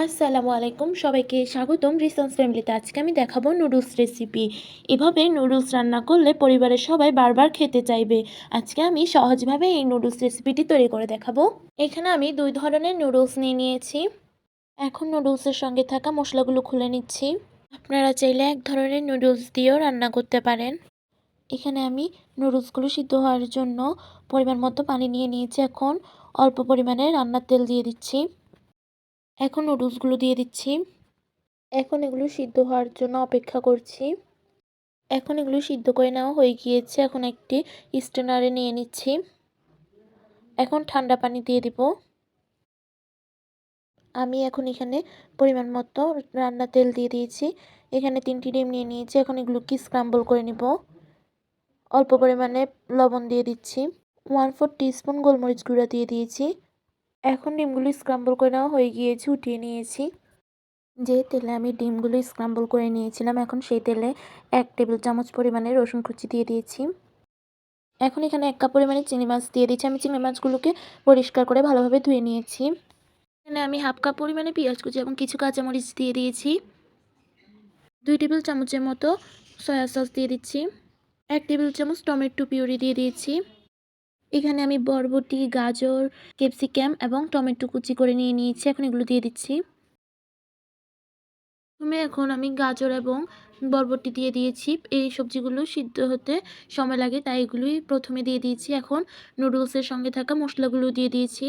আসসালামু আলাইকুম, সবাইকে স্বাগতম রিসন্স ফ্যামিলিতে। আজকে আমি দেখাবো নুডলস রেসিপি। এভাবে নুডলস রান্না করলে পরিবারের সবাই বারবার খেতে চাইবে। আজকে আমি সহজভাবে এই নুডলস রেসিপিটি তৈরি করে দেখাবো। এখানে আমি 2 ধরনের নুডলস নিয়ে নিয়েছি। এখন নুডলসের সঙ্গে থাকা মশলাগুলো খুলে নিচ্ছি। আপনারা চাইলে এক ধরনের নুডলস দিয়েও রান্না করতে পারেন। এখানে আমি নুডলসগুলো সিদ্ধ হওয়ার জন্য পরিমাণ মতো পানি নিয়ে নিয়েছি। এখন অল্প পরিমাণে রান্নার তেল দিয়ে দিচ্ছি। এখন নুডলসগুলো দিয়ে দিচ্ছি। এখন এগুলো সিদ্ধ হওয়ার জন্য অপেক্ষা করছি। এখন এগুলো সিদ্ধ করে নেওয়া হয়ে গিয়েছে। এখন একটি স্ট্রেনারে নিয়ে নিচ্ছি। এখন ঠান্ডা পানি দিয়ে দিব। আমি এখন এখানে পরিমাণ মতো রান্নার তেল দিয়ে দিয়েছি। এখানে 3টি ডিম নিয়ে নিয়েছি। এখন এগুলোকে স্ক্রাম্বল করে নিব। অল্প পরিমাণে লবণ দিয়ে দিচ্ছি। 1/4 টিস্পুন গোলমরিচ গুঁড়া দিয়ে দিয়েছি। এখন ডিমগুলো স্ক্রাম্বল করে নেওয়া হয়ে গিয়েছে, উঠিয়ে নিয়েছি। যে তেলে আমি ডিমগুলো স্ক্রাম্বল করে নিয়েছিলাম, এখন সেই তেলে 1 টেবিল চামচ পরিমাণে রসুন কুচি দিয়ে দিয়েছি। এখন এখানে 1 কাপ পরিমাণে চিংড়ি মাছ দিয়ে দিচ্ছি। আমি চিংড়ি মাছগুলোকে পরিষ্কার করে ভালোভাবে ধুয়ে নিয়েছি। এখানে আমি 1/2 কাপ পরিমাণে পেঁয়াজ কুচি এবং কিছু কাঁচামরিচ দিয়ে দিয়েছি। 2 টেবিল চামচের মতো সয়া সস দিয়ে দিচ্ছি। 1 টেবিল চামচ টমেটো পিউরি দিয়ে দিয়েছি। এখানে আমি বরবটি, গাজর, ক্যাপসিকাম এবং টমেটো কুচি করে নিয়ে নিয়েছি। এখন এগুলো দিয়ে দিচ্ছি। এখন আমি গাজর এবং বরবটি দিয়ে দিয়েছি। এই সবজিগুলো সিদ্ধ হতে সময় লাগে, তাই এগুলোই প্রথমে দিয়ে দিয়েছি। এখন নুডলসের সঙ্গে থাকা মশলাগুলো দিয়ে দিয়েছি।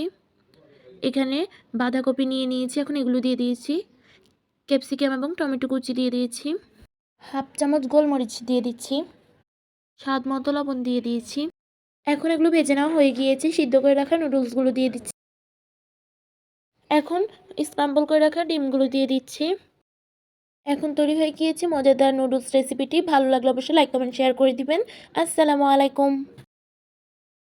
এখানে বাঁধাকপি নিয়ে নিয়েছি, এখন এগুলো দিয়ে দিয়েছি। ক্যাপসিকাম এবং টমেটো কুচি দিয়ে দিয়েছি। 1/2 চামচ গোলমরিচ দিয়ে দিচ্ছি। স্বাদ মতো লবণ দিয়ে দিয়েছি। এখন এগুলো ভেজে নেওয়া হয়ে গিয়েছে। সিদ্ধ করে রাখা নুডলসগুলো দিয়ে দিচ্ছি। এখন স্ক্রাম্বল করে রাখা ডিমগুলো দিয়ে দিচ্ছি। এখন তৈরি হয়ে গিয়েছে মজাদার নুডলস রেসিপিটি। ভালো লাগলে অবশ্যই লাইক, কমেন্ট, শেয়ার করে দিবেন। আসসালামু আলাইকুম।